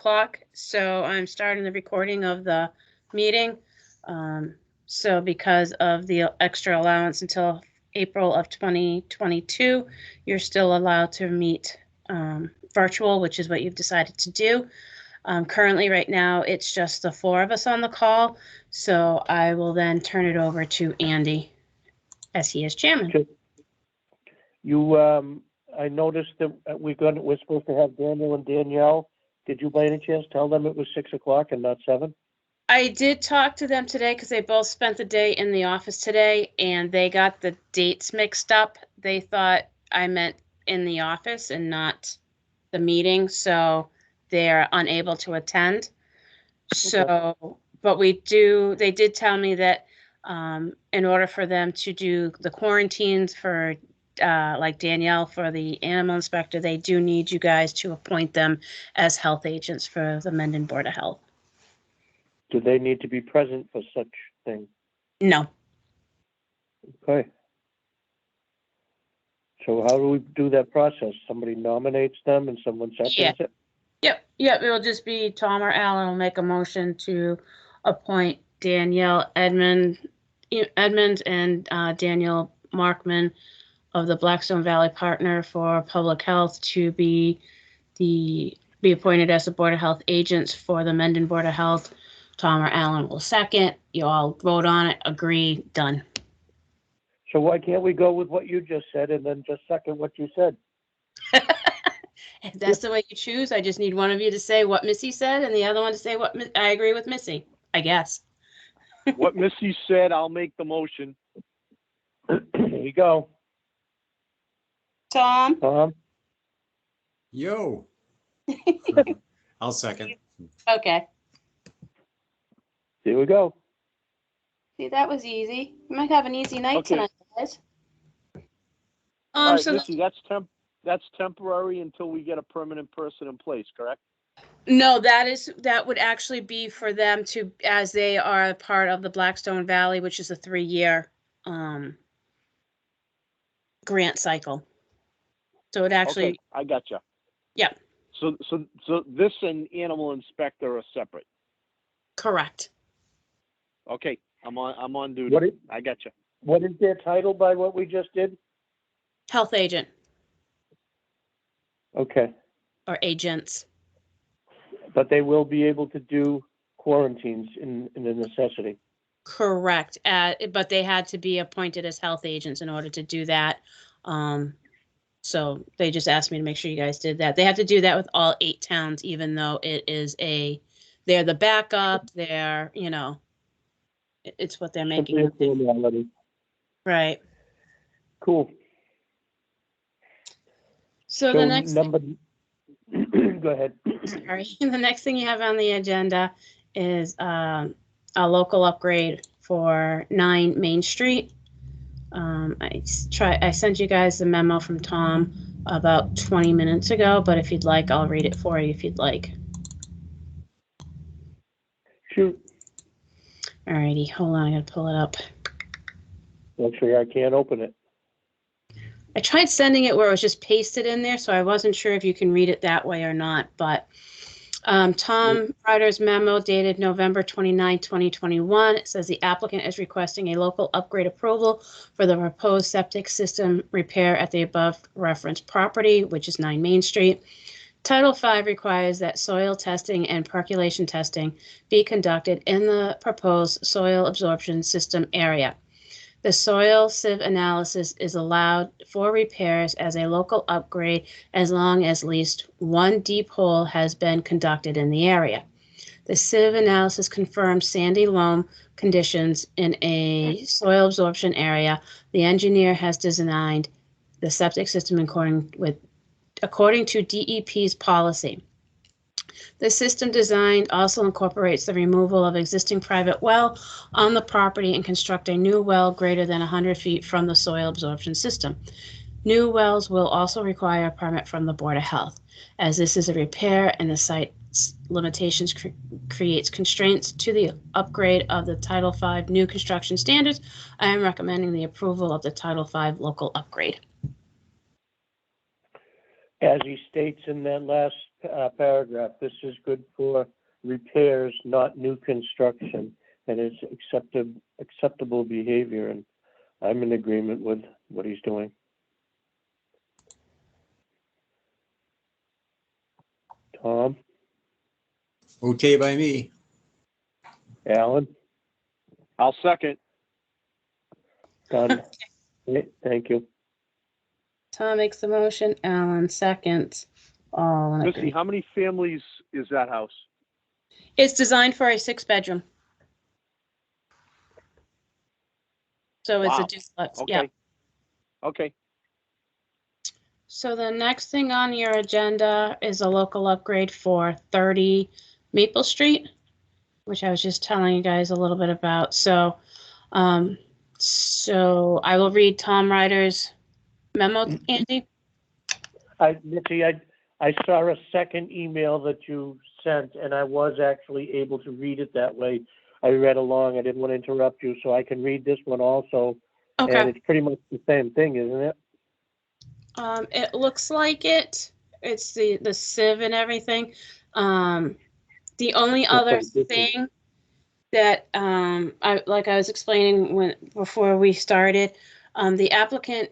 o'clock, so I'm starting the recording of the meeting. So because of the extra allowance until April of 2022, you're still allowed to meet virtual, which is what you've decided to do. Currently, right now, it's just the four of us on the call, so I will then turn it over to Andy as he is chairman. Okay. You, I noticed that we're supposed to have Daniel and Danielle. Did you by any chance tell them it was 6 o'clock and not 7? I did talk to them today because they both spent the day in the office today and they got the dates mixed up. They thought I meant in the office and not the meeting, so they're unable to attend. So, but they did tell me that in order for them to do the quarantines for like Danielle for the animal inspector, they do need you guys to appoint them as health agents for the Mendon Board of Health. Do they need to be present for such thing? No. Okay. So how do we do that process? Somebody nominates them and someone seconds it? Yep. It'll just be Tom or Alan will make a motion to appoint Danielle Edmonds and Daniel Markman of the Blackstone Valley Partner for Public Health to be appointed as the Board of Health agents for the Mendon Board of Health. Tom or Alan will second. You all vote on it, agree, done. So why can't we go with what you just said and then just second what you said? If that's the way you choose, I just need one of you to say what Missy said and the other one to say what I agree with Missy, I guess. What Missy said, I'll make the motion. There you go. Tom? Yo. I'll second. Okay. There we go. See, that was easy. You might have an easy night Okay. tonight, guys. All right, So Missy, that's temporary until we get a permanent person in place, correct? no, that would actually be for them to, as they are part of the Blackstone Valley, which is a 3-year grant cycle. So it actually, Okay, I gotcha. Yeah. So this and animal inspector are separate. correct. Okay, I'm on duty. What is, I gotcha. what is their title by what we just did? Health agent Okay. or agents. But they will be able to do quarantines in a necessity. Correct. But they had to be appointed as health agents in order to do that. So they just asked me to make sure you guys did that. They have to do that with all 8 towns, even though they're the backup, it's what they're making. Simply a formality. Right. Cool. So the next, Go ahead. sorry, the next thing you have on the agenda is a local upgrade for 9 Main Street. I sent you guys the memo from Tom about 20 minutes ago, but if you'd like, I'll read it for you if you'd like. Shoot. Alrighty, hold on, I gotta pull it up. Actually, I can't open it. I tried sending it where it was just pasted in there, so I wasn't sure if you can read it that way or not, but Tom Ryder's memo dated November 29, 2021. It says the applicant is requesting a local upgrade approval for the proposed septic system repair at the above referenced property, which is 9 Main Street. Title V requires that soil testing and percolation testing be conducted in the proposed soil absorption system area. The soil sieve analysis is allowed for repairs as a local upgrade as long as at least one deep hole has been conducted in the area. The sieve analysis confirms sandy loam conditions in a soil absorption area. The engineer has designed the septic system according to DEP's policy. The system design also incorporates the removal of existing private well on the property and construct a new well greater than 100 feet from the soil absorption system. New wells will also require a permit from the Board of Health. As this is a repair and the site's limitations creates constraints to the upgrade of the Title V new construction standards, I am recommending the approval of the Title V local upgrade. as he states in that last paragraph, this is good for repairs, not new construction, and it's acceptable behavior, and I'm in agreement with what he's doing. Tom, Okay by me. Alan, I'll second. done. Thank you. Tom makes the motion, Alan seconds. All in Missy, agreement. how many families is that house? It's designed for a 6-bedroom. So it's a Wow. duplex, Okay. yeah. Okay. So the next thing on your agenda is a local upgrade for 30 Maple Street, which I was just telling you guys a little bit about. So, so I will read Tom Ryder's memo, Andy. Mitzi, I saw a second email that you sent, and I was actually able to read it that way. I read along. I didn't want to interrupt you, so I can read this one also. And Okay. it's pretty much the same thing, isn't it? It looks like it. It's the sieve and everything. The only other thing that I was explaining before we started, the applicant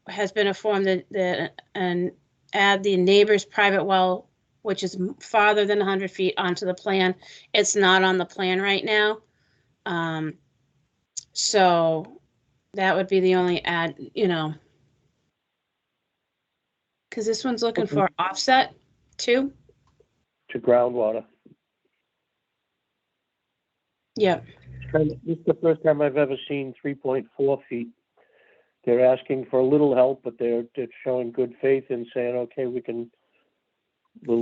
has been informed that and add the neighbor's private well, which is farther than 100 feet, onto the plan. It's not on the plan right now. So that would be the only add, because this one's looking Okay. for offset too. To groundwater. Yeah. This is the first time I've ever seen 3.4 feet. They're asking for a little help, but they're showing good faith in saying, okay, we'll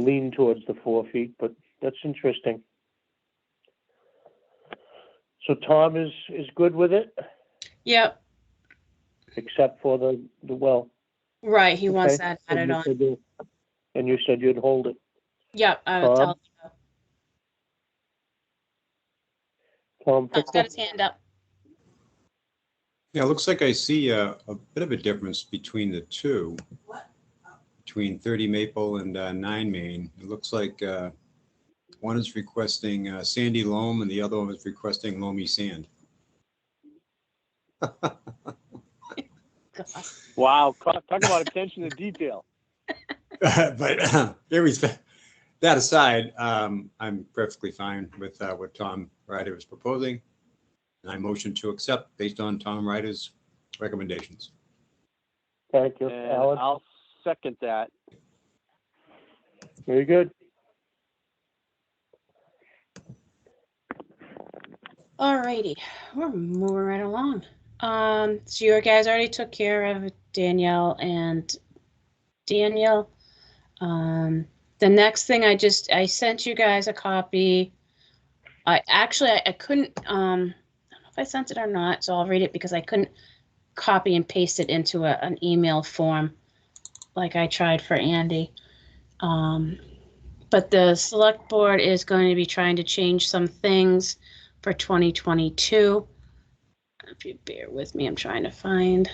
lean towards the 4 feet, but that's interesting. So Tom is good with it, Yep. except for the well. Right. He wants Okay. that added on. And you said you'd hold it. Yep. I will tell you. Tom He's Pickle? got his hand up. Yeah, it looks like I see a bit of a difference between the two. Between 30 Maple and 9 Main. It looks like one is requesting sandy loam and the other one is requesting loamy sand. God. Wow. Talk about attention to detail. But that aside, I'm perfectly fine with what Tom Ryder is proposing. And I motion to accept based on Tom Ryder's recommendations. Thank you, And Alan. I'll second that. Very good. Alrighty, we're moving right along. So you guys already took care of Danielle and Daniel. The next thing I sent you guys a copy. I couldn't, I don't know if I sent it or not, so I'll read it because I couldn't copy and paste it into an email form like I tried for Andy. But the select board is going to be trying to change some things for 2022. If you bear with me, I'm trying to find.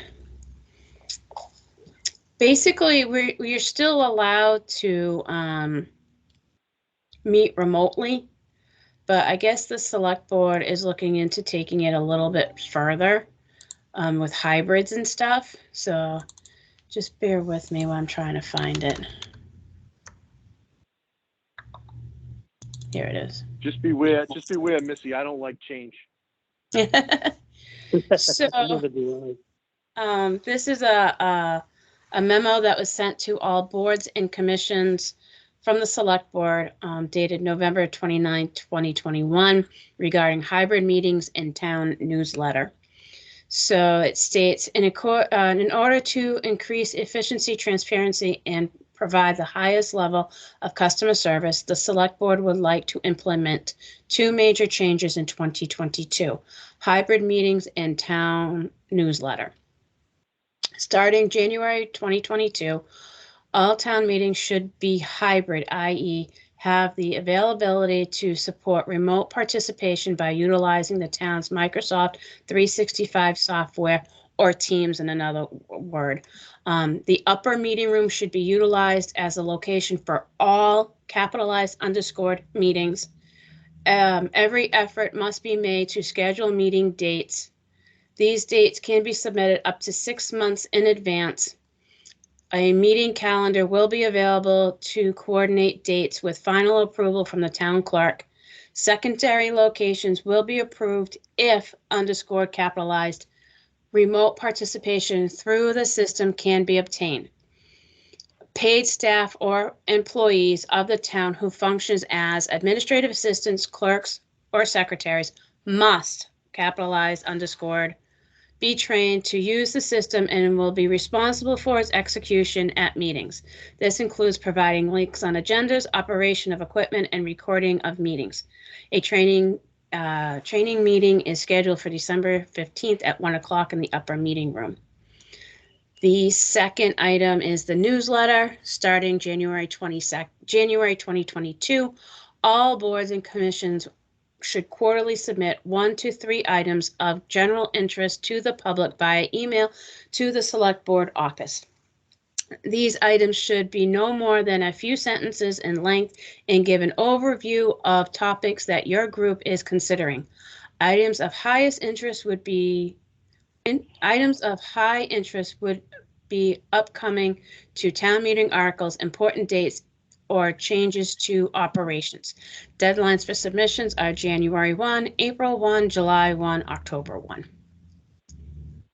Basically, we're still allowed to meet remotely, but I guess the select board is looking into taking it a little bit further with hybrids and stuff. So just bear with me while I'm trying to find it. Here it is. Just beware, Missy. I don't like change. So Neither do I. this is a memo that was sent to all boards and commissions from the select board dated November 29, 2021 regarding hybrid meetings and town newsletter. So it states, in order to increase efficiency, transparency, and provide the highest level of customer service, the select board would like to implement 2 major changes in 2022, hybrid meetings and town newsletter. Starting January 2022, all town meetings should be hybrid, i.e. have the availability to support remote participation by utilizing the town's Microsoft 365 software or Teams in another word. The upper meeting room should be utilized as a location for all capitalized underscored meetings. Every effort must be made to schedule meeting dates. These dates can be submitted up to 6 months in advance. A meeting calendar will be available to coordinate dates with final approval from the town clerk. Secondary locations will be approved if underscored capitalized. Remote participation through the system can be obtained. Paid staff or employees of the town who functions as administrative assistants, clerks, or secretaries must capitalize underscored, be trained to use the system, and will be responsible for its execution at meetings. This includes providing links on agendas, operation of equipment, and recording of meetings. A training meeting is scheduled for December 15th at 1 o'clock in the upper meeting room. The second item is the newsletter starting January 2022. All boards and commissions should quarterly submit 1 to 3 items of general interest to the public via email to the Select Board office. These items should be no more than a few sentences in length and give an overview of topics that your group is considering. Items of high interest would be upcoming to town meeting articles, important dates, or changes to operations. Deadlines for submissions are January 1, April 1, July 1, October 1.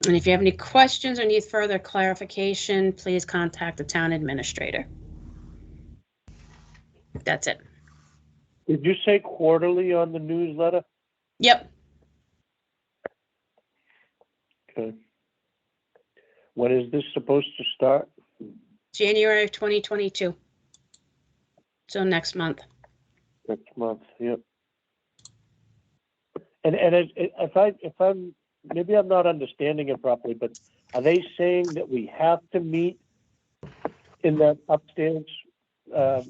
And if you have any questions or need further clarification, please contact the town administrator. That's it. Did you say quarterly on the newsletter? Yep. Okay. When is this supposed to start? January of 2022. So next month. Next month, yep. And if I'm maybe I'm not understanding it properly, but are they saying that we have to meet in that upstairs at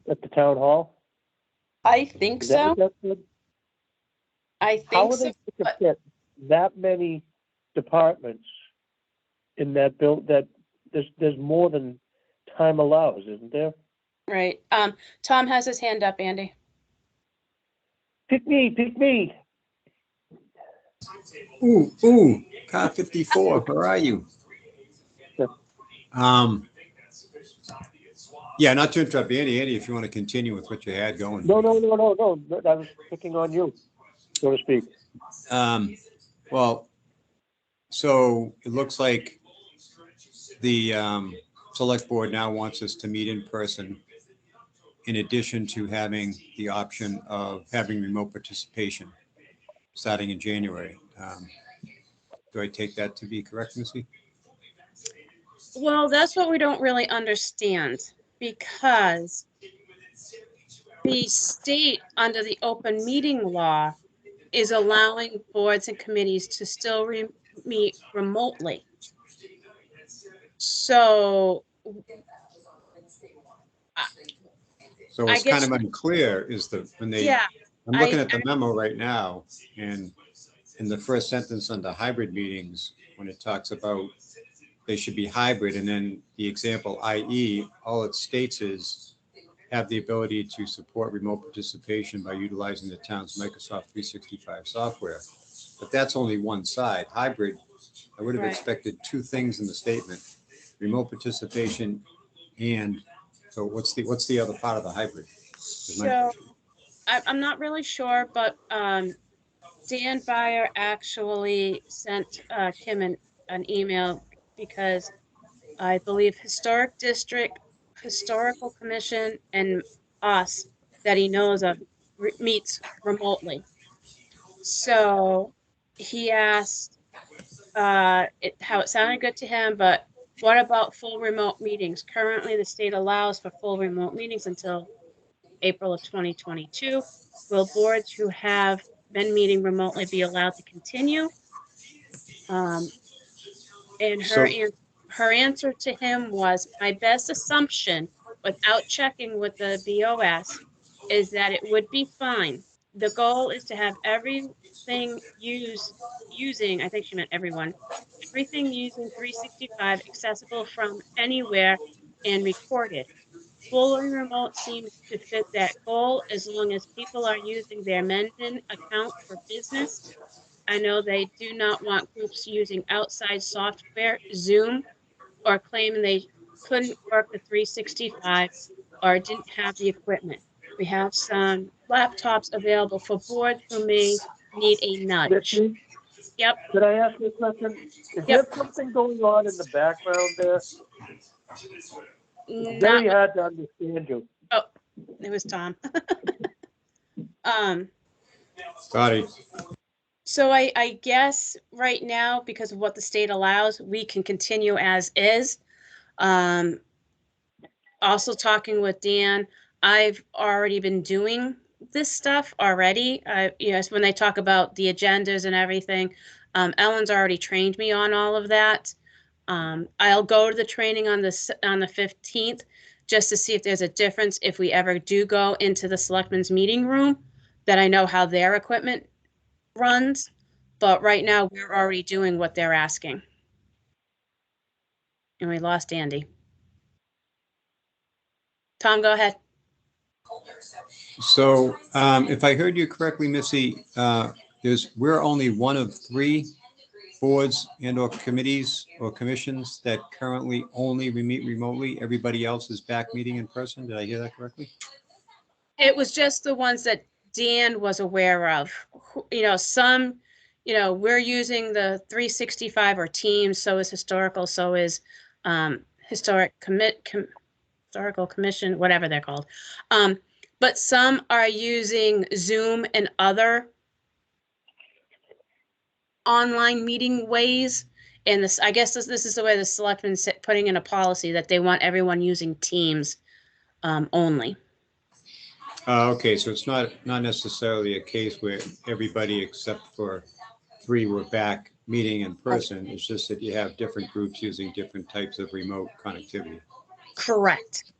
the town hall? I think Is that so. what that said? I How think are so. they going to fit that many departments in that build? That there's more than time allows, isn't there? Right. Tom has his hand up, Andy. Pick me. Ooh, car 54, where are you? Yeah, not to interrupt Andy. Andy, if you want to continue with what you had going. No. I was picking on you, so to speak. Well, so it looks like the select board now wants us to meet in person, in addition to having the option of having remote participation starting in January. Do I take that to be correct, Missy? Well, that's what we don't really understand, because the state under the open meeting law is allowing boards and committees to still meet remotely. So So I it's kind guess- of unclear is when they, yeah, I'm looking at the memo right now, and in the first sentence under hybrid meetings, when it talks about they should be hybrid, and then the example, i.e., all it states is have the ability to support remote participation by utilizing the town's Microsoft 365 software. But that's only one side. Hybrid, I would have Right. expected 2 things in the statement: remote participation, and so what's the other part of the hybrid? so I'm not really sure, but Dan Byer actually sent Kim an email, because I believe Historical Commission and us that he knows of meets remotely. So he asked how it sounded good to him, but what about full remote meetings? Currently, the state allows for full remote meetings until April of 2022. Will boards who have been meeting remotely be allowed to continue? And her answer to him was, my best assumption, without checking with the BOS, is that it would be fine. The goal is to have everything used using, I think she meant everyone, everything using 365 accessible from anywhere and recorded. Fully remote seems to fit that goal as long as people are using their Mendon account for business. I know they do not want groups using outside software, Zoom, or claiming they couldn't work the 365 or didn't have the equipment. We have some laptops available for boards who may need a nudge. Mitzi, Yep, could I ask you a question? Is there something going on in the background there? It's very not, hard to understand you. it was Tom. Scotty, So I guess right now, because of what the state allows, we can continue as is. Also talking with Dan, I've already been doing this stuff already. Yes, when they talk about the agendas and everything, Ellen's already trained me on all of that. I'll go to the training on the 15th just to see if there's a difference if we ever do go into the selectmen's meeting room, that I know how their equipment runs. But right now, we're already doing what they're asking. And we lost Andy. Tom, go ahead. so if I heard you correctly, Missy, we're only one of 3 boards and or committees or commissions that currently only meet remotely. Everybody else is back meeting in person. Did I hear that correctly? It was just the ones that Dan was aware of. Some, we're using the 365 or Teams, so is historical, so is historical commission, whatever they're called. But some are using Zoom and other online meeting ways. And I guess this is the way the selectmen putting in a policy that they want everyone using Teams only. Okay, so it's not necessarily a case where everybody except for 3 were back meeting in person. It's just that you have different groups using different types of remote connectivity. Correct.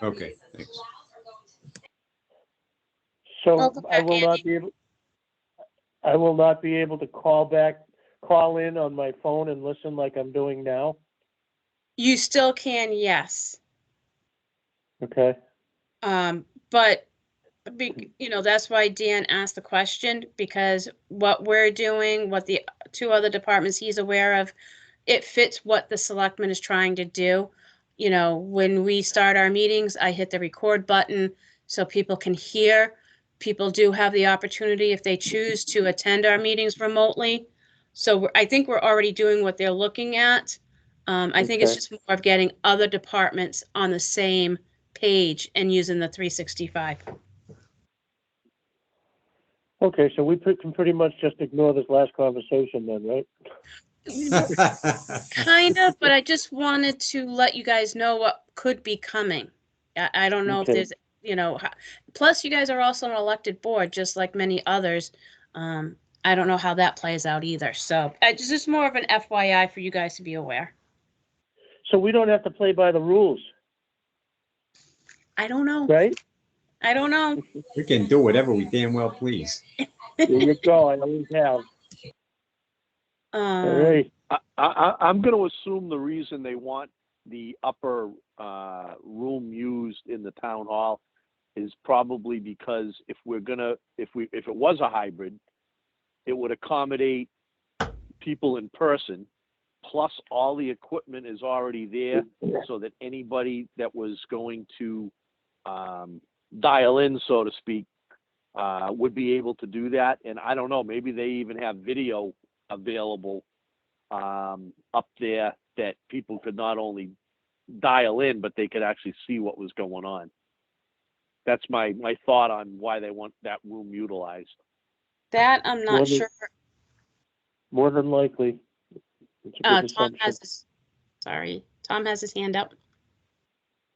Okay, thanks. So Welcome I back, will not be able to call in on my phone and listen like I'm doing now. You still can, yes. Okay. But that's why Dan asked the question, because what we're doing, what the 2 other departments he's aware of, it fits what the selectman is trying to do. When we start our meetings, I hit the record button so people can hear. People do have the opportunity, if they choose, to attend our meetings remotely. So I think we're already doing what they're looking at. I think it's Okay. just more of getting other departments on the same page and using the 365. Okay, so we can pretty much just ignore this last conversation then, right? Kind of, but I just wanted to let you guys know what could be coming. I don't know if Okay. there's, plus you guys are also an elected board, just like many others. I don't know how that plays out either. So it's just more of an FYI for you guys to be aware. So we don't have to play by the rules, I don't know. right? I don't know. We can do whatever we damn well please. There you go. I always have. All right. I'm going to assume the reason they want the upper room used in the town hall is probably because if it was a hybrid, it would accommodate people in person, plus all the equipment is already there, so that anybody that was going to dial in, so to speak, would be able to do that. And I don't know, maybe they even have video available up there that people could not only dial in, but they could actually see what was going on. That's my thought on why they want that room utilized. That I'm not sure. More than likely. It's a good Tom assumption. Tom has his hand up.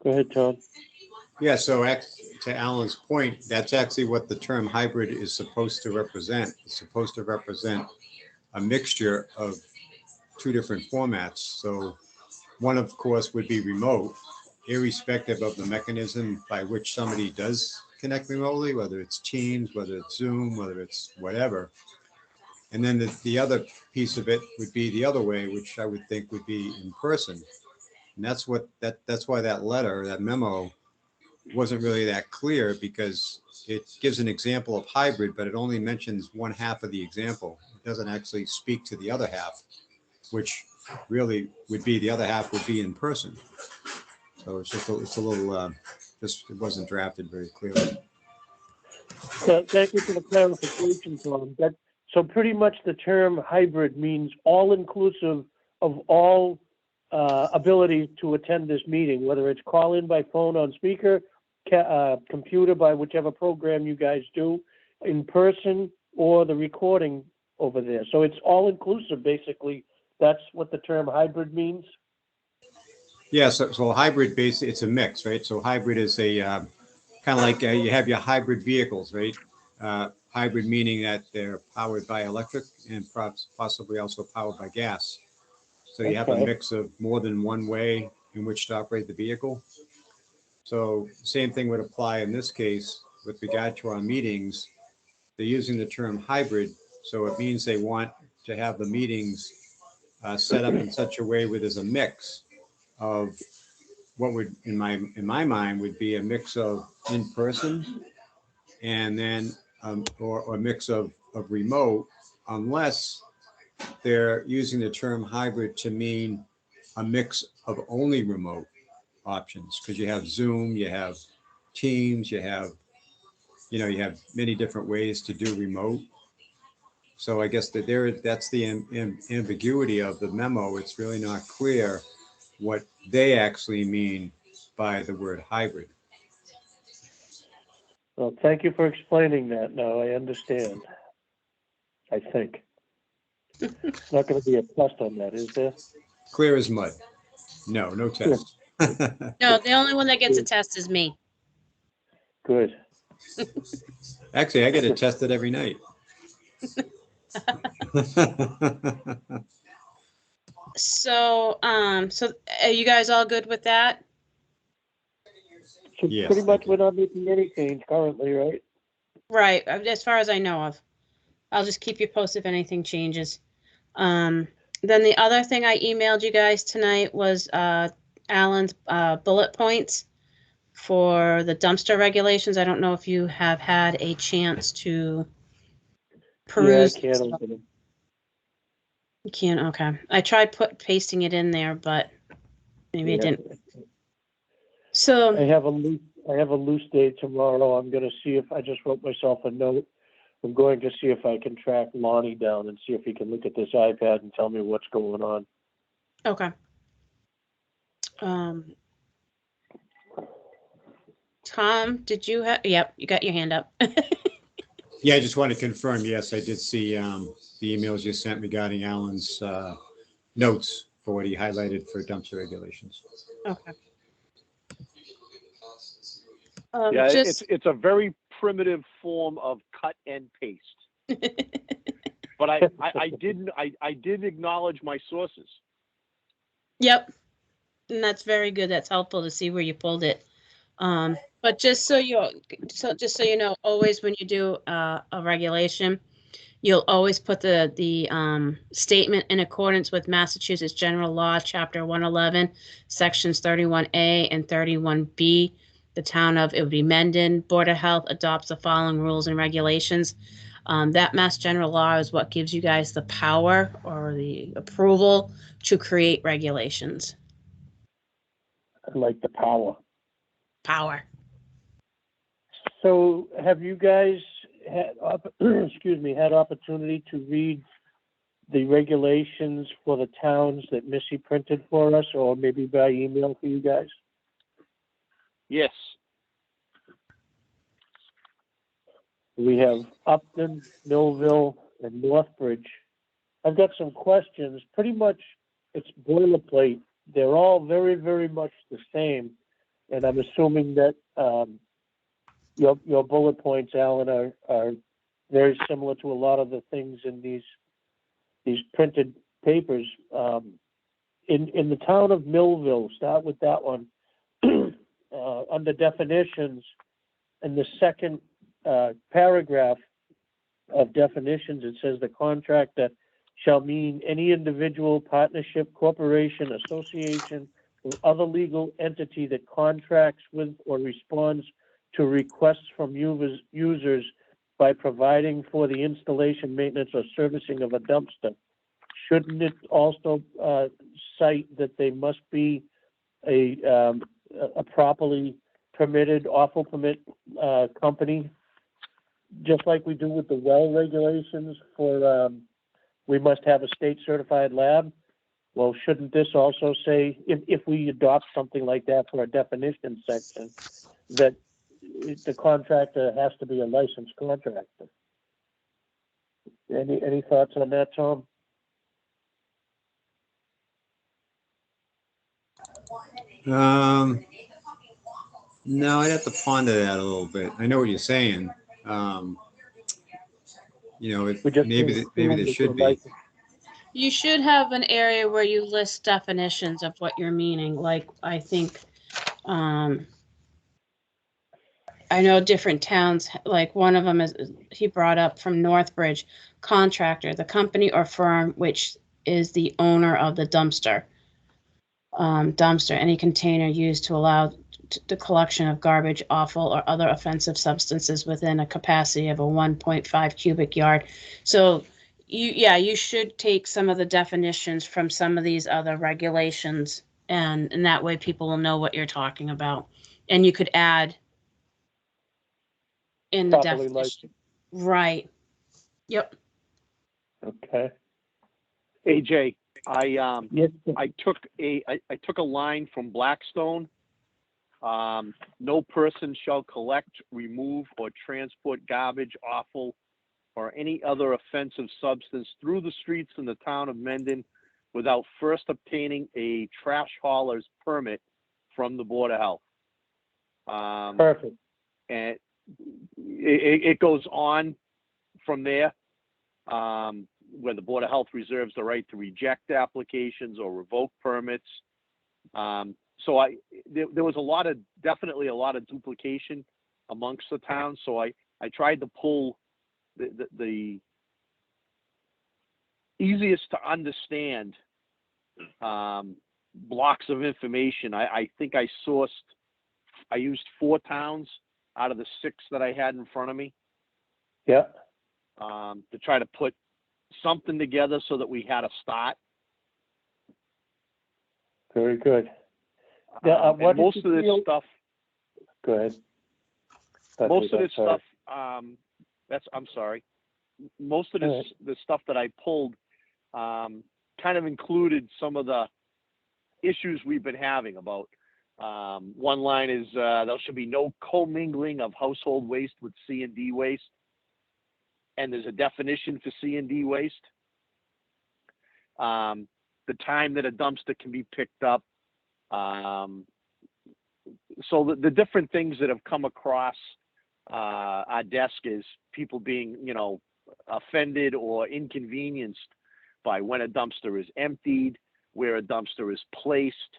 Go ahead, Tom. Yeah, so to Alan's point, that's actually what the term hybrid is supposed to represent. It's supposed to represent a mixture of 2 different formats. So one, of course, would be remote, irrespective of the mechanism by which somebody does connect remotely, whether it's Teams, whether it's Zoom, whether it's whatever. And then the other piece of it would be the other way, which I would think would be in person. And that's why that letter, that memo wasn't really that clear, because it gives an example of hybrid, but it only mentions one half of the example. It doesn't actually speak to the other half, which really would be, the other half would be in person. So it's a little, this, it wasn't drafted very clearly. So thank you for the clarification, Tom. So pretty much the term hybrid means all-inclusive of all abilities to attend this meeting, whether it's call in by phone on speaker, computer by whichever program you guys do, in person, or the recording over there. So it's all-inclusive, basically. That's what the term hybrid means? Yeah, so hybrid basically, it's a mix, right? So hybrid is a kind of like you have your hybrid vehicles, right? Hybrid meaning that they're powered by electric and possibly also powered by gas. So you have a Okay. mix of more than one way in which to operate the vehicle. So same thing would apply in this case with regard to our meetings. They're using the term hybrid, so it means they want to have the meetings set up in such a way where there's a mix of what would, in my mind, would be a mix of in person and then or a mix of remote, unless they're using the term hybrid to mean a mix of only remote options, because you have Zoom, you have Teams, you have many different ways to do remote. So I guess that's the ambiguity of the memo. It's really not clear what they actually mean by the word hybrid. Well, thank you for explaining that. Now I understand. I think. It's not going to be a test on that, is there? Clear as mud. No test. No, the only one that gets a test is me. Good. Actually, I get it tested every night. So, so are you guys all good with that? So Yes, pretty much thank you. we're not making any change currently, right? Right, as far as I know of. I'll just keep you posted if anything changes. Then the other thing I emailed you guys tonight was Alan's bullet points for the dumpster regulations. I don't know if you have had a chance to peruse. Yeah, I can't open them. You can't, okay. I tried pasting it in there, but maybe it Yeah. didn't. So, I have a loose date tomorrow. I'm going to see if I just wrote myself a note. I'm going to see if I can track Lonnie down and see if he can look at this iPad and tell me what's going on. okay. Tom, did you have, yep, you got your hand up. Yeah, I just want to confirm, yes, I did see the emails you sent regarding Alan's notes for what he highlighted for dumpster regulations. Okay. Yeah, Just, it's a very primitive form of cut and paste. But I did acknowledge my sources. yep. And that's very good. That's helpful to see where you pulled it. But just so you know, always when you do a regulation, you'll always put the statement in accordance with Massachusetts General Law, Chapter 111, Sections 31A and 31B. The town of, it would be Mendon, Board of Health adopts the following rules and regulations. That Mass General Law is what gives you guys the power or the approval to create regulations. I like the power. Power. So have you guys had, had opportunity to read the regulations for the towns that Missy printed for us, or maybe by email for you guys? Yes. We have Upton, Millville, and Northbridge. I've got some questions. Pretty much it's boilerplate. They're all very, very much the same. And I'm assuming that your bullet points, Alan, are very similar to a lot of the things in these printed papers. In the town of Millville, start with that one. Under definitions, in the second paragraph, of definitions, it says the contractor shall mean any individual, partnership, corporation, association, or other legal entity that contracts with or responds to requests from users by providing for the installation, maintenance, or servicing of a dumpster. Shouldn't it also cite that they must be a properly permitted awful permit company, just like we do with the well regulations for we must have a state certified lab? Well, shouldn't this also say, if we adopt something like that for a definition section, that the contractor has to be a licensed contractor? Any thoughts on that, Tom? No, I'd have to ponder that a little bit. I know what you're saying. You know, maybe there should be. You should have an area where you list definitions of what you're meaning. Like, I think, I know different towns, like one of them is, he brought up from Northbridge, contractor, the company or firm which is the owner of the dumpster. Any container used to allow the collection of garbage, offal, or other offensive substances within a capacity of a 1.5 cubic yard. So you should take some of the definitions from some of these other regulations, and that way people will know what you're talking about. And you could add in the Properly definition. licensed. Right. Yep. Okay. AJ, I Yes. took a line from Blackstone. No person shall collect, remove, or transport garbage, offal, or any other offensive substance through the streets in the town of Mendon without first obtaining a trash hauler's permit from the Board of Health. Perfect. And it goes on from there, where the Board of Health reserves the right to reject applications or revoke permits. So there was definitely a lot of duplication amongst the towns. So I tried to pull the easiest to understand blocks of information. I think I used 4 towns out of the 6 that I had in front of me. Yeah. To try to put something together so that we had a start. Very good. Yeah, and most of this stuff. Go ahead. Most of this stuff. I'm sorry. Most of this the stuff that I pulled kind of included some of the issues we've been having about. One line is there should be no commingling of household waste with C&D waste. And there's a definition for C&D waste. The time that a dumpster can be picked up. So the different things that have come across our desk is people being, offended or inconvenienced by when a dumpster is emptied, where a dumpster is placed.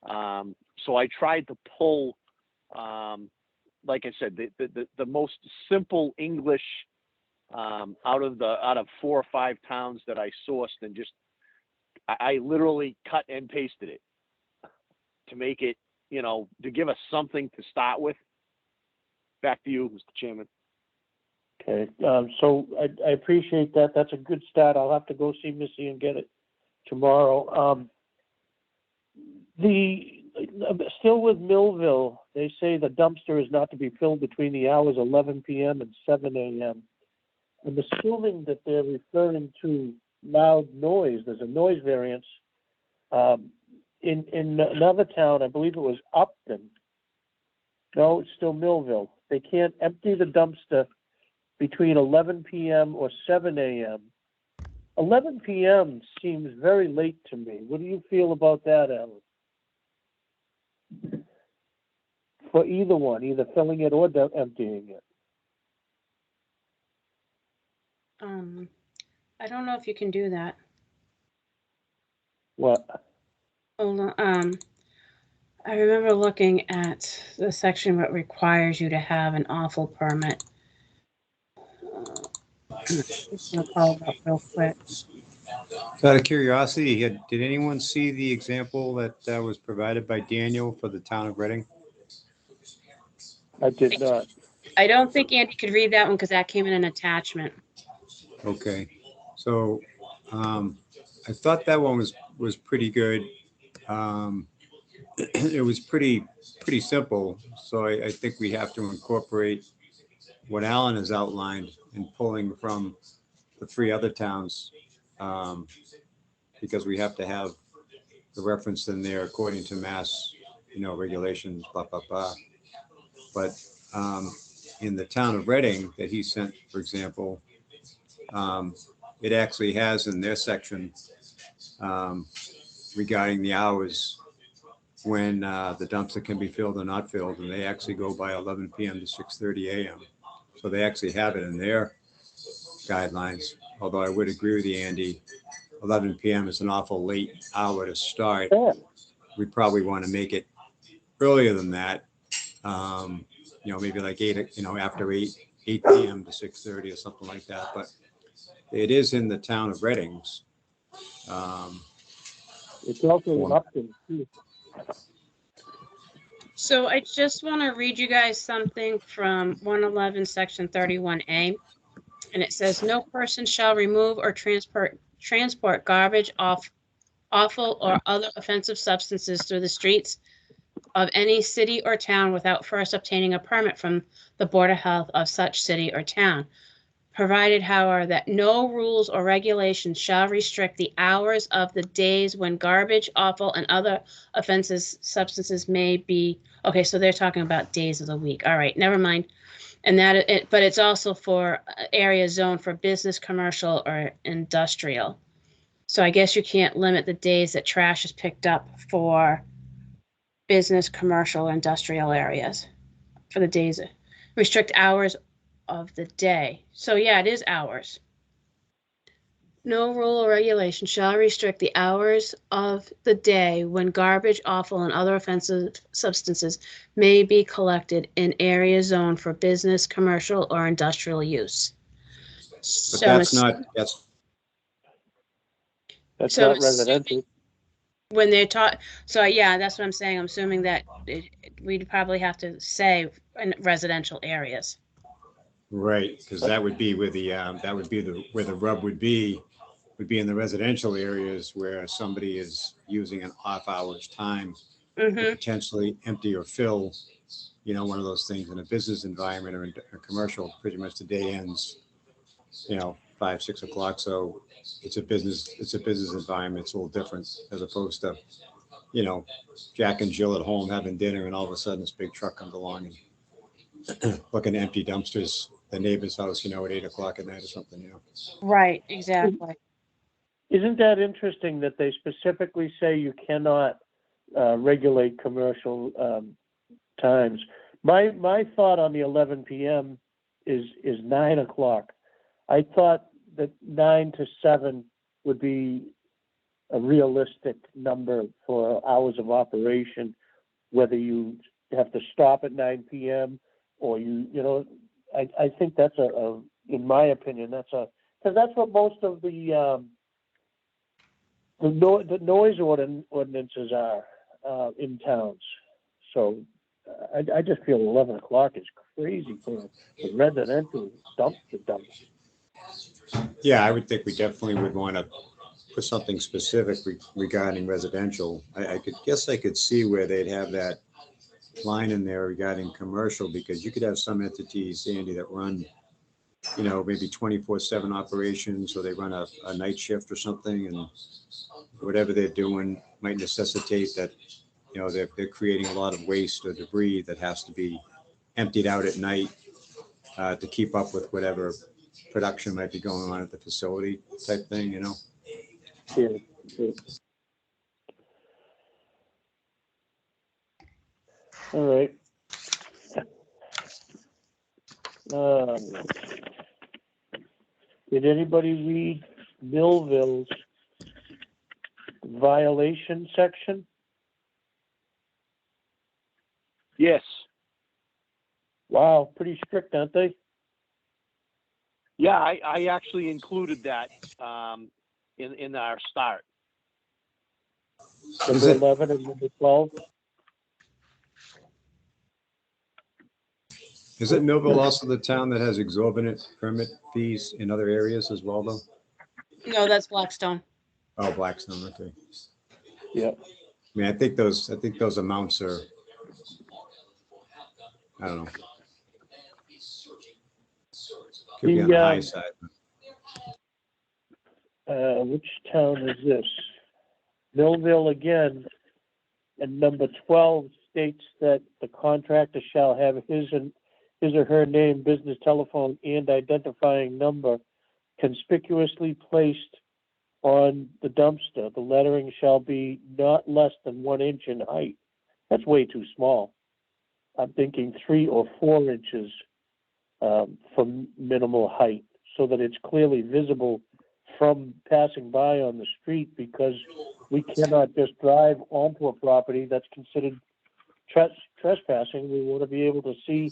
So I tried to pull, like I said, the most simple English out of 4 or 5 towns that I sourced, and just I literally cut and pasted it to make it, to give us something to start with. Back to you, Mr. Chairman. Okay, so I appreciate that. That's a good start. I'll have to go see Missy and get it tomorrow. Still with Millville, they say the dumpster is not to be filled between the hours 11 p.m. and 7 a.m. I'm assuming that they're referring to loud noise. There's a noise variance. In another town, I believe it was Upton. No, it's still Millville. They can't empty the dumpster between 11 p.m. or 7 a.m. 11 p.m. seems very late to me. What do you feel about that, Alan? For either one, either filling it or emptying it. I don't know if you can do that. What? Hold on. I remember looking at the section that requires you to have an awful permit. Just gonna call it up real quick. Out of curiosity, did anyone see the example that was provided by Daniel for the town of Reading? I did not. I don't think Andy could read that one because that came in an attachment. Okay, so I thought that one was pretty good. It was pretty simple, so I think we have to incorporate what Alan has outlined in pulling from the three other towns, because we have to have the reference in there according to mass, regulations, blah, blah, blah. But in the town of Reading that he sent, for example, it actually has in their section regarding the hours when the dumpster can be filled or not filled, and they actually go by 11 p.m. to 6:30 a.m. So they actually have it in their guidelines. Although I would agree with you, Andy, 11 p.m. is an awful late hour to start. Yeah. We probably want to make it earlier than that. Maybe like 8, after 8 p.m. to 6:30 or something like that. But it is in the town of Reading's. It's also in Upton too. So I just want to read you guys something from 111, section 31A. And it says, no person shall remove or transport garbage, offal, or other offensive substances through the streets of any city or town without first obtaining a permit from the Board of Health of such city or town. Provided, however, that no rules or regulations shall restrict the hours of the days when garbage, offal, and other offensive substances may be. Okay, so they're talking about days of the week. All right, never mind. And but it's also for area zone for business, commercial, or industrial. So I guess you can't limit the days that trash is picked up for business, commercial, industrial areas for the days. Restrict hours of the day. So yeah, it is hours. No rule or regulation shall restrict the hours of the day when garbage, offal, and other offensive substances may be collected in area zoned for business, commercial, or industrial use. But So that's not, That's So not I'm assuming- residential. when they're taught, so yeah, that's what I'm saying. I'm assuming that we'd probably have to say in residential areas. right, because that would be where where the rub would be in the residential areas where somebody is using an off hours time to potentially empty or fill, one of those things. In a business environment or in a commercial, pretty much the day ends, 5, 6 o'clock. So it's a business environment. It's a little different as opposed to, Jack and Jill at home having dinner and all of a sudden this big truck comes along and looking at empty dumpsters, the neighbor's house, at 8 o'clock at night or something, Right, exactly. Isn't that interesting that they specifically say you cannot regulate commercial times? My thought on the 11 p.m. is 9 o'clock. I thought that 9 to 7 would be a realistic number for hours of operation, whether you have to stop at 9 p.m. or I think that's in my opinion, because that's what most of the noise ordinances are in towns. So I just feel 11 o'clock is crazy for a residential dumpster. Yeah, I would think we definitely would want to put something specific regarding residential. I could see where they'd have that line in there regarding commercial, because you could have some entities, Andy, that run, maybe 24/7 operations, or they run a night shift or something, and whatever they're doing might necessitate that, they're creating a lot of waste or debris that has to be emptied out at night to keep up with whatever production might be going on at the facility type thing, Yeah. All right. Did anybody read Millville's violation section? Yes. Wow, pretty strict, aren't they? Yeah, I actually included that in our start. Is Number it- 11 and number 12. Isn't Millville also the town that has exorbitant permit fees in other areas as well, though? No, that's Blackstone. Oh, Blackstone, okay. Yeah. I mean, I think those amounts are, I don't know. Could be on the high side. Which town is this? Millville again. And number 12 states that the contractor shall have his or her name, business telephone, and identifying number conspicuously placed on the dumpster. The lettering shall be not less than 1 inch in height. That's way too small. I'm thinking 3 or 4 inches for minimal height, so that it's clearly visible from passing by on the street, because we cannot just drive onto a property that's considered trespassing. We want to be able to see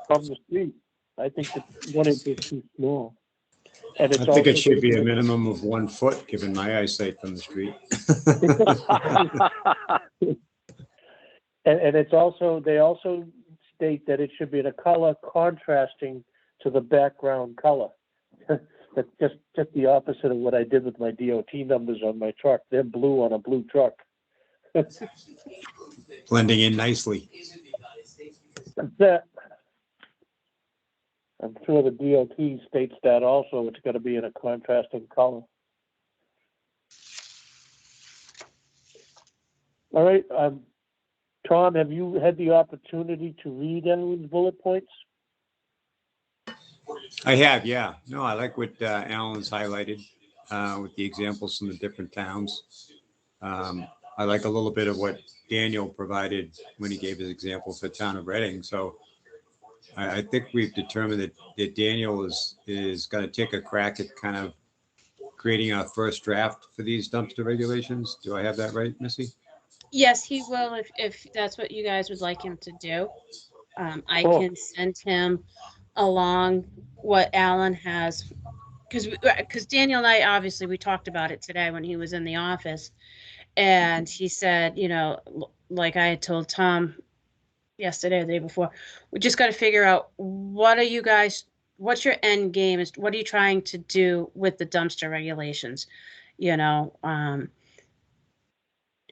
from the street. I think that 1 inch is too small. And I think it should be a minimum of 1 foot, given my eyesight from the street. And it's also, they also state that it should be in a color contrasting to the background color. That's just the opposite of what I did with my DOT numbers on my truck. They're blue on a blue truck. Blending in nicely. That's that. I'm sure the DOT states that also. It's got to be in a contrasting color. All right. Tom, have you had the opportunity to read Alan's bullet points? I have, yeah. No, I like what Alan's highlighted with the examples from the different towns. I like a little bit of what Daniel provided when he gave his example for the town of Reading. So I think we've determined that Daniel is going to take a crack at kind of creating our first draft for these dumpster regulations. Do I have that right, Missy? Yes, he will if that's what you guys would like him to do. I Cool. can send him along what Alan has, because Daniel and I, obviously, we talked about it today when he was in the office. And he said, like I had told Tom yesterday or the day before, we just got to figure out what's your end game? What are you trying to do with the dumpster regulations?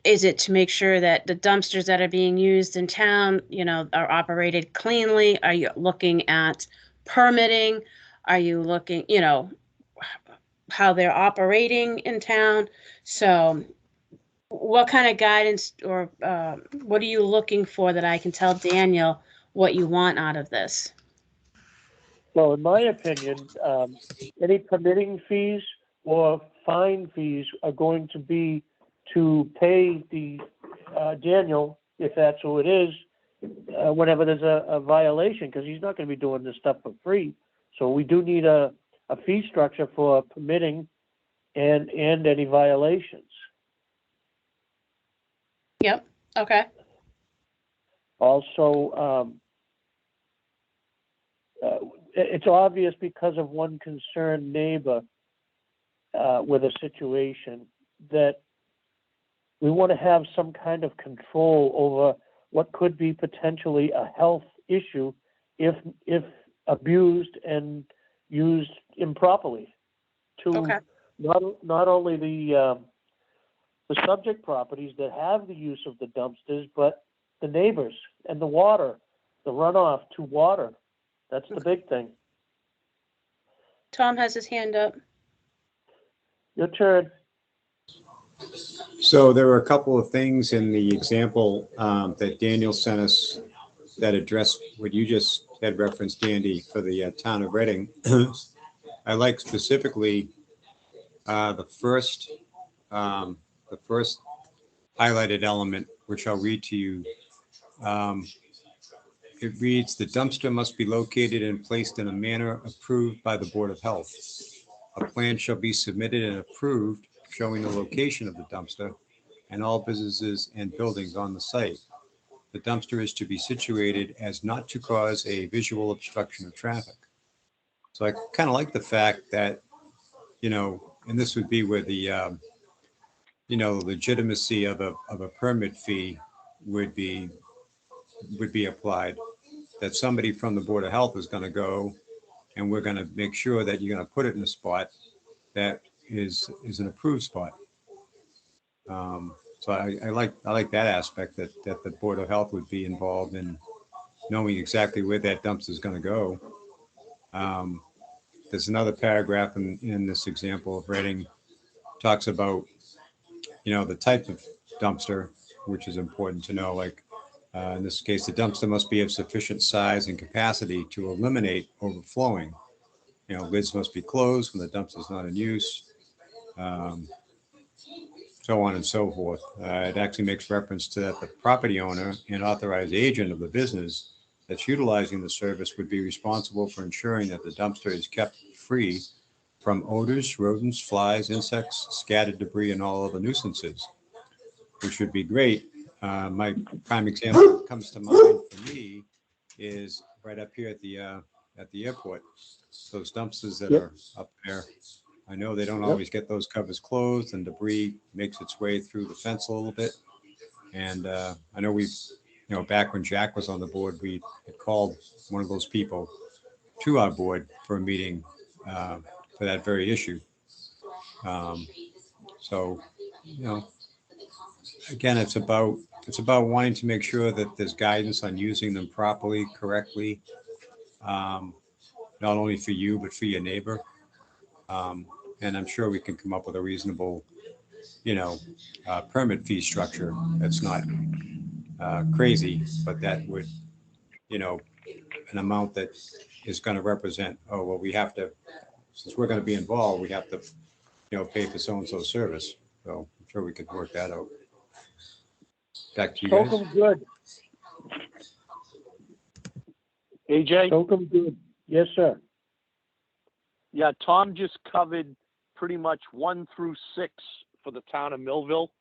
Is it to make sure that the dumpsters that are being used in town, are operated cleanly? Are you looking at permitting? Are you looking, how they're operating in town? So what kind of guidance or what are you looking for that I can tell Daniel what you want out of this? Well, in my opinion, any permitting fees or fine fees are going to be to pay the Daniel, if that's who it is, whenever there's a violation, because he's not going to be doing this stuff for free. So we do need a fee structure for permitting and any violations. Yep. Okay. Also, it's obvious because of one concerned neighbor with a situation that we want to have some kind of control over what could be potentially a health issue if abused and used improperly to Okay. not only the subject properties that have the use of the dumpsters, but the neighbors and the water, the runoff to water. That's the big thing. Tom has his hand up. Your turn. So there were a couple of things in the example that Daniel sent us that address what you just had referenced, Andy, for the town of Reading. I like specifically the first highlighted element, which I'll read to you. It reads, "The dumpster must be located and placed in a manner approved by the Board of Health. A plan shall be submitted and approved showing the location of the dumpster and all businesses and buildings on the site. The dumpster is to be situated as not to cause a visual obstruction of traffic." So I kind of like the fact that, and this would be where the, legitimacy of a permit fee would be applied. That somebody from the Board of Health is going to go, and we're going to make sure that you're going to put it in a spot that is an approved spot. So I like that aspect, that the Board of Health would be involved in knowing exactly where that dumpster is going to go. There's another paragraph in this example of Reading talks about, the type of dumpster, which is important to know. Like in this case, the dumpster must be of sufficient size and capacity to eliminate overflowing. Lids must be closed when the dumpster is not in use. So on and so forth. It actually makes reference to that the property owner and authorized agent of the business that's utilizing the service would be responsible for ensuring that the dumpster is kept free from odors, rodents, flies, insects, scattered debris, and all other nuisances, which would be great. My prime example that comes to mind for me is right up here at the airport. Those dumpsters that are up there, I know they don't always get those covers closed, and debris makes its way through the fence a little bit. And I know we've, back when Jack was on the board, we had called one of those people to our board for a meeting for that very issue. So, again, it's about wanting to make sure that there's guidance on using them properly, correctly, not only for you, but for your neighbor. And I'm sure we can come up with a reasonable, permit fee structure that's not crazy, but that would, an amount that is going to represent, oh, well, we have to, since we're going to be involved, we have to, pay for so-and-so service. So I'm sure we could work that out. Back to you guys. Slocum, good. AJ? Slocum, good. Yes, sir. Yeah, Tom just covered pretty much 1 through 6 for the town of Millville.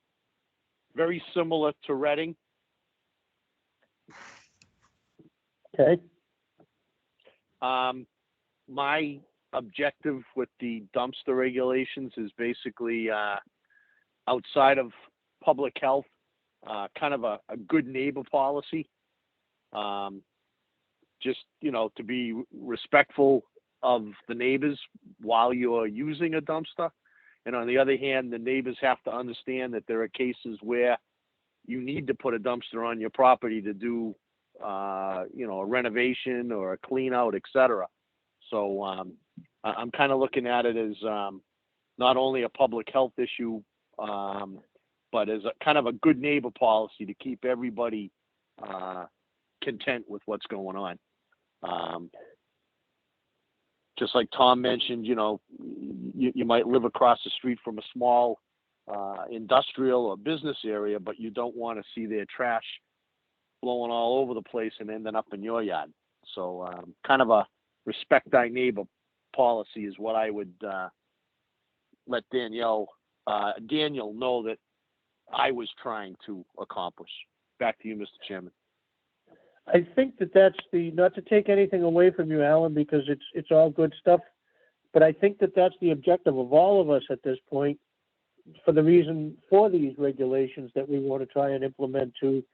Very similar to Reading. Okay. My objective with the dumpster regulations is basically outside of public health, kind of a good neighbor policy. Just, to be respectful of the neighbors while you're using a dumpster. And on the other hand, the neighbors have to understand that there are cases where you need to put a dumpster on your property to do, a renovation or a clean out, et cetera. So I'm kind of looking at it as not only a public health issue, but as a kind of a good neighbor policy to keep everybody content with what's going on. Just like Tom mentioned, you might live across the street from a small industrial or business area, but you don't want to see their trash blowing all over the place and ending up in your yard. So kind of a respect thy neighbor policy is what I would let Daniel know that I was trying to accomplish. Back to you, Mr. Chairman. I think that's not to take anything away from you, Alan, because it's all good stuff, but I think that's the objective of all of us at this point, for the reason for these regulations that we want to try and implement to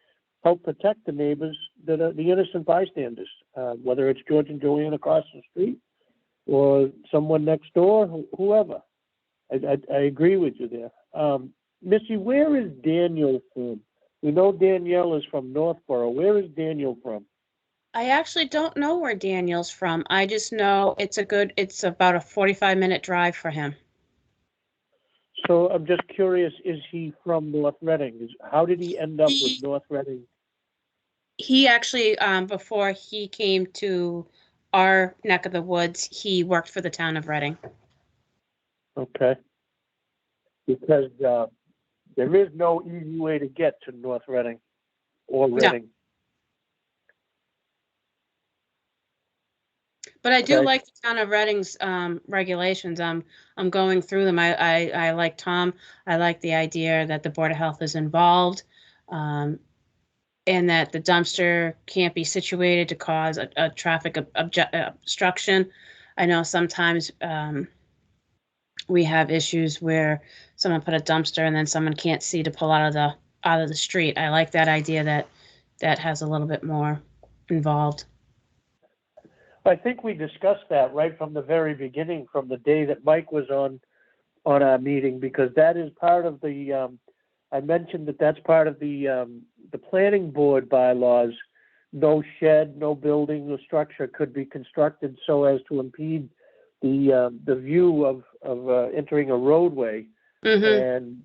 help protect the neighbors that are the innocent bystanders, whether it's George and Joanne across the street or someone next door, whoever. I agree with you there. Missy, where is Daniel from? We know Danielle is from Northborough. Where is Daniel from? I actually don't know where Daniel's from. I just know it's about a 45-minute drive for him. So I'm just curious, is he from North Reading? How did he end up with North Reading? He actually, before he came to our neck of the woods, he worked for the town of Reading. Okay. Because there is no easy way to get to North Reading or Reading. No. But I do like the town of Reading's regulations. I'm going through them. I like Tom. I like the idea that the Board of Health is involved, and that the dumpster can't be situated to cause a traffic obstruction. I know sometimes we have issues where someone put a dumpster and then someone can't see to pull out of the street. I like that idea that has a little bit more involved. I think we discussed that right from the very beginning, from the day that Mike was on our meeting, because that is part of the, I mentioned that that's part of the planning board bylaws. No shed, no building, no structure could be constructed so as to impede the view of entering a roadway. Mm-hmm. And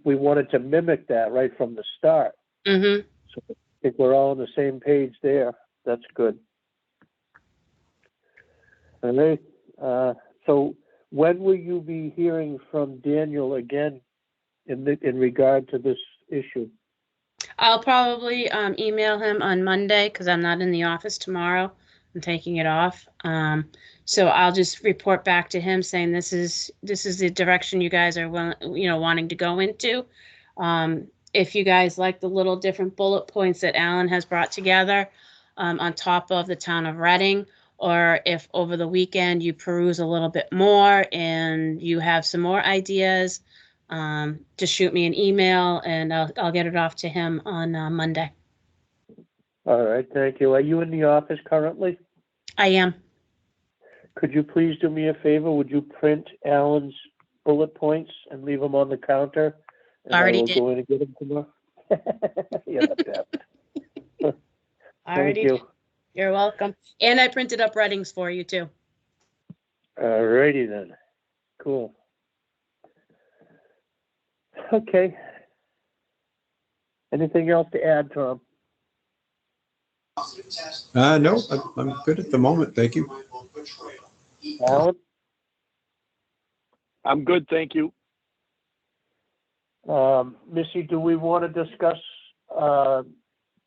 we wanted to mimic that right from the start. Mm-hmm. So I think we're all on the same page there. That's good. All right. So when will you be hearing from Daniel again in regard to this issue? I'll probably email him on Monday because I'm not in the office tomorrow. I'm taking it off. So I'll just report back to him saying this is the direction you guys are wanting to go into. If you guys like the little different bullet points that Alan has brought together on top of the town of Reading, or if over the weekend you peruse a little bit more and you have some more ideas, just shoot me an email and I'll get it off to him on Monday. All right, thank you. Are you in the office currently? I am. Could you please do me a favor? Would you print Alan's bullet points and leave them on the counter? And Already I will did. go in and get them tomorrow. Yeah, that. Already Thank you. did. You're welcome. And I printed up Readings for you too. All righty then. Cool. Okay. Anything else to add, Tom? No, I'm good at the moment. Thank you. Alan? I'm good, thank you. Missy, do we want to discuss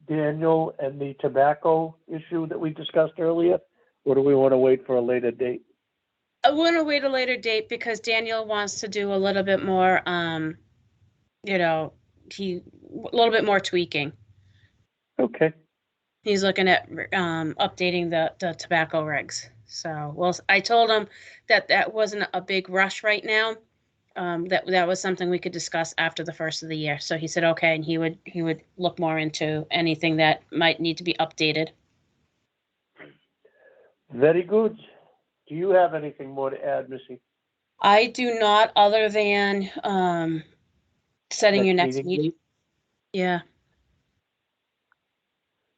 Daniel and the tobacco issue that we discussed earlier? Or do we want to wait for a later date? I want to wait a later date because Daniel wants to do a little bit more, a little bit more tweaking. Okay. He's looking at updating the tobacco regs. So, well, I told him that wasn't a big rush right now. That was something we could discuss after the first of the year. So he said, okay, and he would look more into anything that might need to be updated. Very good. Do you have anything more to add, Missy? I do not, other than setting your next meeting. date? Yeah.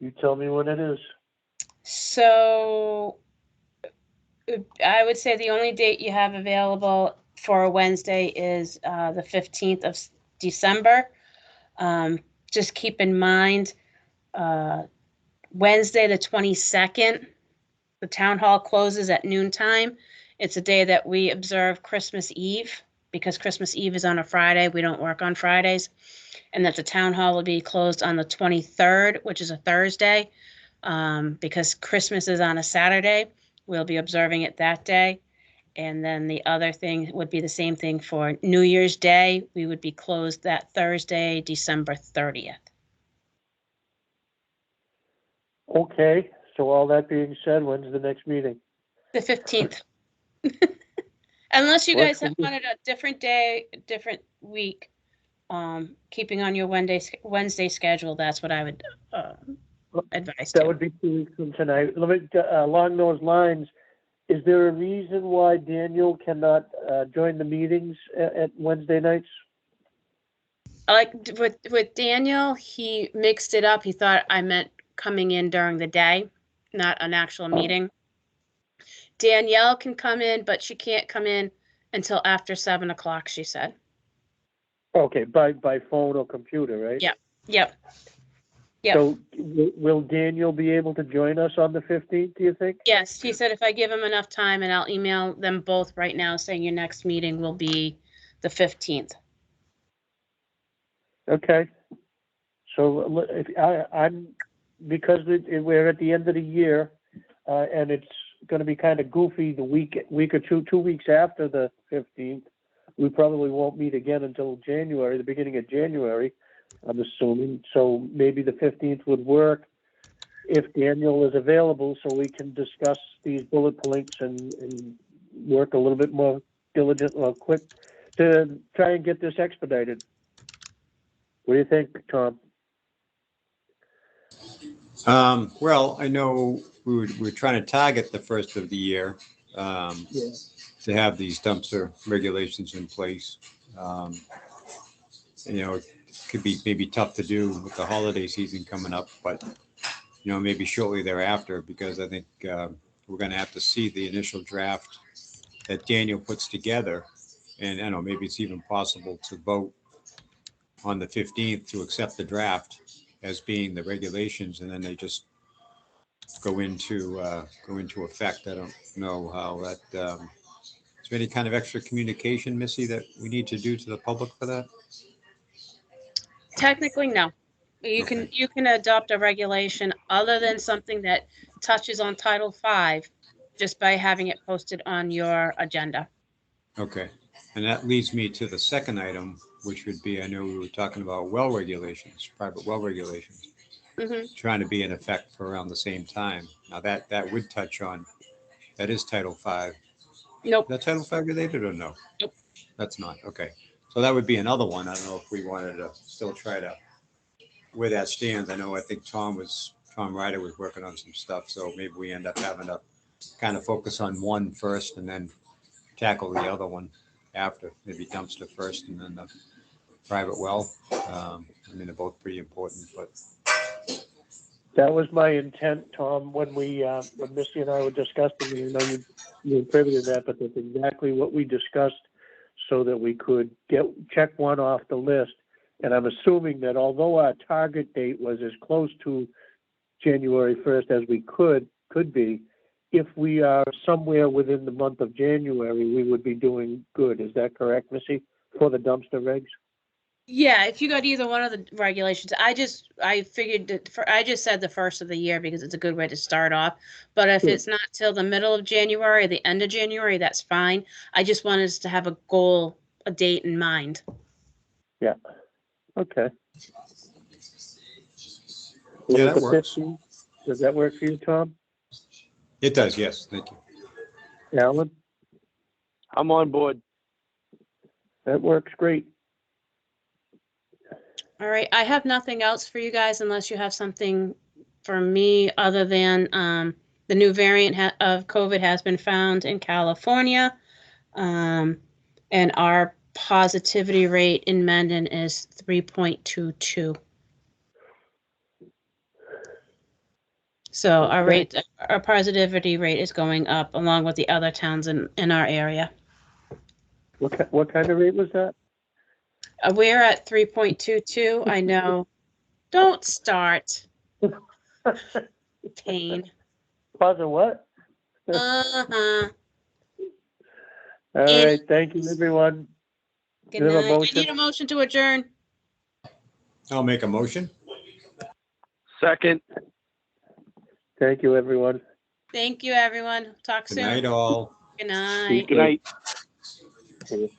You tell me when it is. So I would say the only date you have available for a Wednesday is the 15th of December. Just keep in mind, Wednesday, the 22nd, the town hall closes at noontime. It's a day that we observe Christmas Eve because Christmas Eve is on a Friday. We don't work on Fridays. And that the town hall will be closed on the 23rd, which is a Thursday, because Christmas is on a Saturday. We'll be observing it that day. And then the other thing would be the same thing for New Year's Day. We would be closed that Thursday, December 30th. Okay. So all that being said, when's the next meeting? The 15th. Unless you Works guys for me. wanted a different day, different week, keeping on your Wednesday schedule, that's what I would advise. That would be 2 weeks from tonight. Let me, along those lines, is there a reason why Daniel cannot join the meetings at Wednesday nights? Like with Daniel, he mixed it up. He thought I meant coming in during the day, not an actual meeting. Danielle can come in, but she can't come in until after 7 o'clock, she said. Okay, by phone or computer, right? Yeah. Yep. So will Daniel be able to join us on the 15th, do you think? Yes, he said if I give him enough time, and I'll email them both right now saying your next meeting will be the 15th. Okay. So I'm because we're at the end of the year, and it's going to be kind of goofy the week or 2 weeks after the 15th. We probably won't meet again until January, the beginning of January, I'm assuming. So maybe the 15th would work. if Daniel is available, so we can discuss these bullet points and work a little bit more diligent or quick to try and get this expedited. What do you think, Tom? Well, I know we're trying to target the first of the year to have these dumpster regulations in place. It could be maybe tough to do with the holiday season coming up, but maybe shortly thereafter, because I think we're going to have to see the initial draft that Daniel puts together. And I know maybe it's even possible to vote on the 15th to accept the draft as being the regulations, and then they just go into effect. I don't know how that. Is there any kind of extra communication, Missy, that we need to do to the public for that? Technically, no. You can adopt a regulation other than something that touches on Title V just by having it posted on your agenda. Okay. And that leads me to the second item, which would be, I know we were talking about well regulations, private well regulations, trying to be in effect for around the same time. Now that would touch on, that is Title V. Nope. Is that Title V related or no? Nope. That's not. Okay. So that would be another one. I don't know if we wanted to still try to, where that stands. I think Tom Ryder was working on some stuff. So maybe we end up having to kind of focus on one first and then tackle the other one after. Maybe dumpster first and then the private well. They're both pretty important, but. That was my intent, Tom, when Missy and I were discussing, you were privy to that, but that's exactly what we discussed so that we could check one off the list. And I'm assuming that although our target date was as close to January 1st as we could be, if we are somewhere within the month of January, we would be doing good. Is that correct, Missy, for the dumpster regs? Yeah, if you got either one of the regulations, I figured that I just said the first of the year because it's a good way to start off. But if it's not till the middle of January or the end of January, that's fine. I just wanted us to have a goal, a date in mind. Yeah. Okay. Yeah, that works. 15? Does that work for you, Tom? It does, yes. Thank you. Alan? I'm on board. That works great. All right, I have nothing else for you guys unless you have something for me other than the new variant of COVID has been found in California, and our positivity rate in Mendon is 3.22. So our positivity rate is going up along with the other towns in our area. What kind of rate was that? We're at 3.22. I know. Don't start. Pain. Pause or what? Uh-huh. All right. Thank you, everyone. Good Do you have a night. I motion? need a motion to adjourn. I'll make a motion. Second. Thank you, everyone. Thank you, everyone. Talk Good soon. night, all. Good night. Good night. See you.